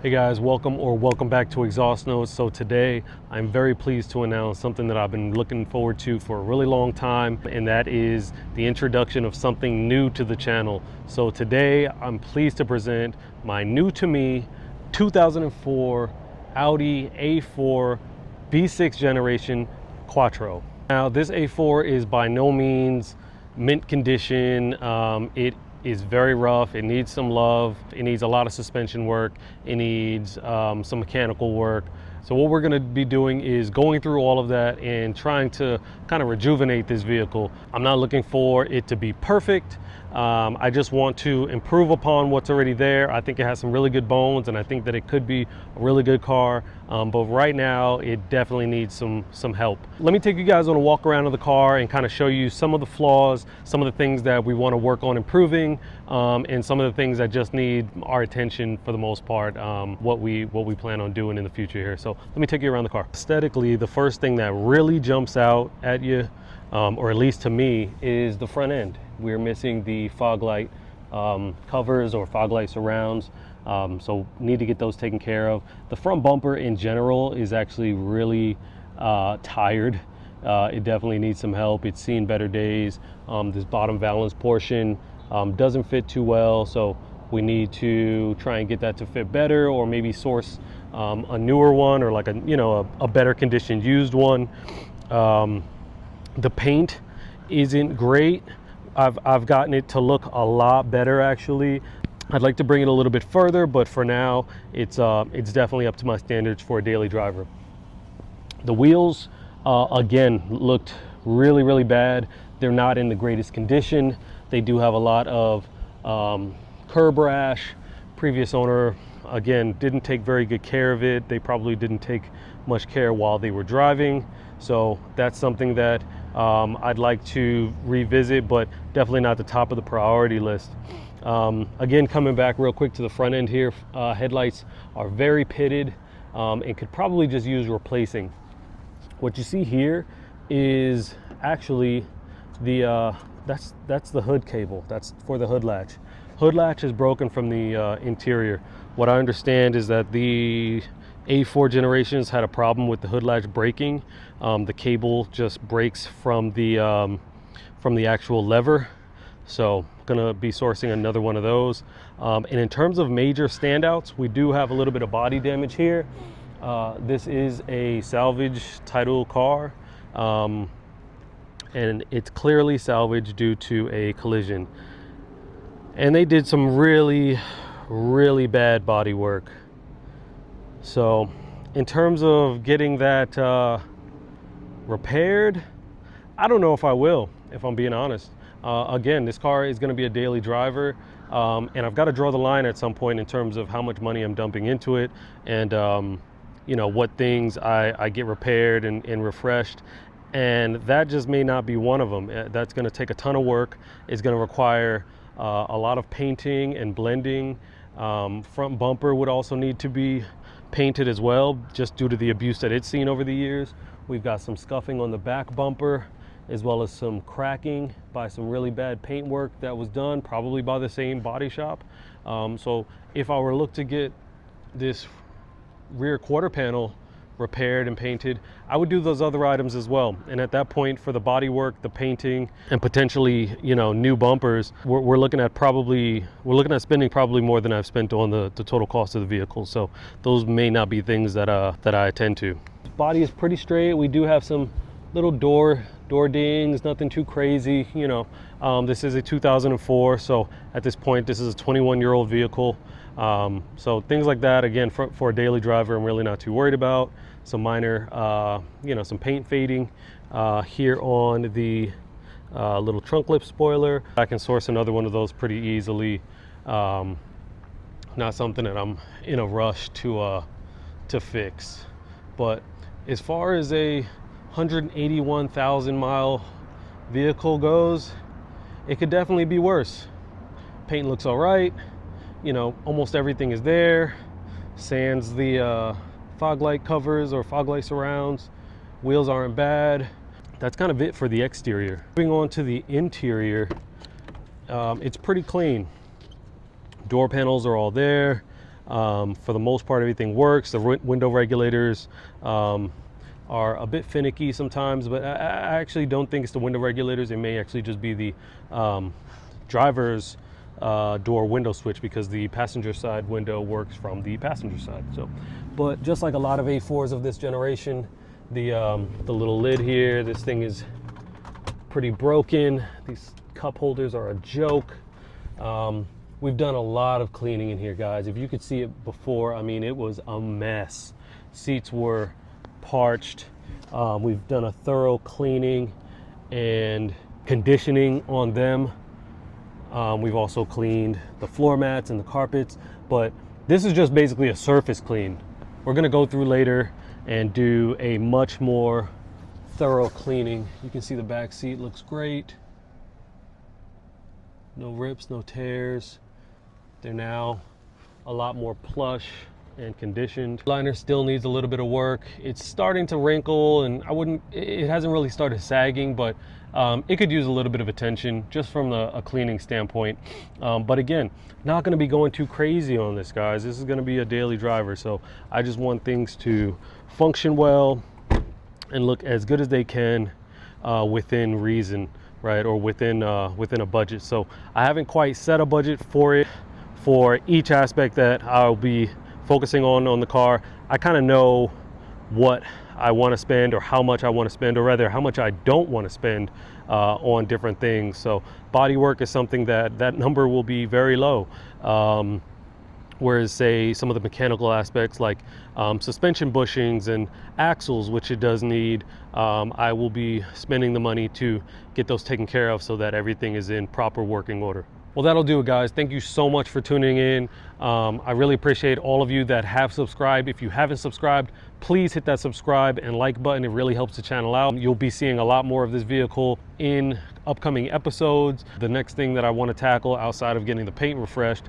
Hey guys, welcome back to Exhaust Notes. So today I'm very pleased to announce something that I've been looking forward to for a really long time, and that is the introduction of something new to the channel. So today I'm pleased to present my new to me 2004 Audi A4 B6 generation Quattro. Now this A4 is by no means mint condition. It is very rough. It needs some love. It needs a lot of suspension work. It needs some mechanical work. So what we're going to be doing is going through all of that and trying to kind of rejuvenate this vehicle. I'm not looking for it to be perfect. I just want to improve upon what's already there. I think it has some really good bones, and I think that it could be a really good car. But right now, it definitely needs some help. Let me take you guys on a walk around of the car and kind of show you some of the flaws, some of the things that we want to work on improving, and some of the things that just need our attention for the most part, what we plan on doing in the future here. So let me take you around the car. Aesthetically, the first thing that really jumps out at you, or at least to me, is the front end. We're missing the fog light covers or fog light surrounds, so need to get those taken care of. The front bumper in general is actually really tired. It definitely needs some help. It's seen better days. This bottom valance portion doesn't fit too well, so we need to try and get that to fit better, or maybe source a newer one, or like a better conditioned used one. The paint isn't great. I've gotten it to look a lot better actually. I'd like to bring it a little bit further, but for now it's definitely up to my standards for a daily driver. The wheels again looked really bad. They're not in the greatest condition. They do have a lot of curb rash. Previous owner again didn't take very good care of it. They probably didn't take much care while they were driving, so that's something that I'd like to revisit, but definitely not the top of the priority list. Again, coming back real quick to the front end here, headlights are very pitted and could probably just use replacing. What you see here is actually the that's the hood cable. That's for the hood latch. Hood latch is broken from the interior. What I understand is that the A4 generations had a problem with the hood latch breaking. The cable just breaks from the actual lever. So gonna be sourcing another one of those. And in terms of major standouts, we do have a little bit of body damage here. This is a salvage title car, and it's clearly salvaged due to a collision. And they did some really bad body work. So in terms of getting that repaired, I don't know if I will, if I'm being honest. Again, this car is going to be a daily driver, and I've got to draw the line at some point in terms of how much money I'm dumping into it, and what things I get repaired and refreshed. And that just may not be one of them. That's going to take a ton of work. It's going to require a lot of painting and blending. Front bumper would also need to be painted as well, just due to the abuse that it's seen over the years. We've got some scuffing on the back bumper, as well as some cracking by some really bad paint work that was done, probably by the same body shop. So if I were to look to get this rear quarter panel repaired and painted, I would do those other items as well. And at that point, for the body work, the painting, and potentially new bumpers, we're looking at spending probably more than I've spent on the total cost of the vehicle. So those may not be things that I attend to. Body is pretty straight. We do have some little door dings, nothing too crazy. This is a 2004, so at this point this is a 21-year-old vehicle. So things like that, again, for a daily driver, I'm really not too worried about. Some minor, some paint fading here on the little trunk lip spoiler. I can source another one of those pretty easily. Not something that I'm in a rush to fix. But as far as a 181,000 mile vehicle goes, it could definitely be worse. Paint looks all right. Almost everything is there. Sans the fog light covers or fog light surrounds. Wheels aren't bad. That's kind of it for the exterior. Moving on to the interior, it's pretty clean. Door panels are all there. For the most part, everything works. The window regulators are a bit finicky sometimes, but I actually don't think it's the window regulators. It may actually just be the driver's door window switch, because the passenger side window works from the passenger side. So, but just like a lot of A4s of this generation, the little lid here, this thing is pretty broken. These cup holders are a joke. We've done a lot of cleaning in here, guys. If you could see it before, I mean, it was a mess. Seats were parched. We've done a thorough cleaning and conditioning on them. We've also cleaned the floor mats and the carpets, but this is just basically a surface clean. We're gonna go through later and do a much more thorough cleaning. You can see the back seat looks great. No rips, no tears. They're now a lot more plush and conditioned. Liner still needs a little bit of work. It's starting to wrinkle, and it hasn't really started sagging, but it could use a little bit of attention just from a cleaning standpoint. But again, not gonna be going too crazy on this, guys. This is gonna be a daily driver, so I just want things to function well and look as good as they can within reason, right? Or within a budget. So I haven't quite set a budget for it, for each aspect that I'll be focusing on the car. I kind of know what I want to spend, or how much I want to spend, or rather how much I don't want to spend on different things. So body work is something that number will be very low. Whereas say some of the mechanical aspects like suspension bushings and axles, which it does need, I will be spending the money to get those taken care of so that everything is in proper working order. Well, that'll do it, guys. Thank you so much for tuning in. I really appreciate all of you that have subscribed. If you haven't subscribed, please hit that subscribe and like button. It really helps the channel out. You'll be seeing a lot more of this vehicle in upcoming episodes. The next thing that I want to tackle outside of getting the paint refreshed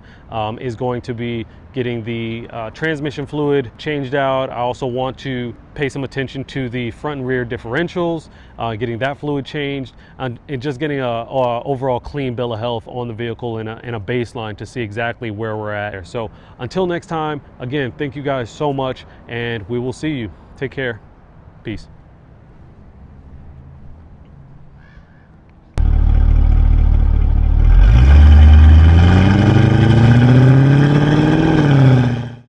is going to be getting the transmission fluid changed out. I also want to pay some attention to the front and rear differentials, getting that fluid changed, and just getting a overall clean bill of health on the vehicle and a baseline to see exactly where we're at. So until next time, again, thank you guys so much, and we will see you. Take care. Peace.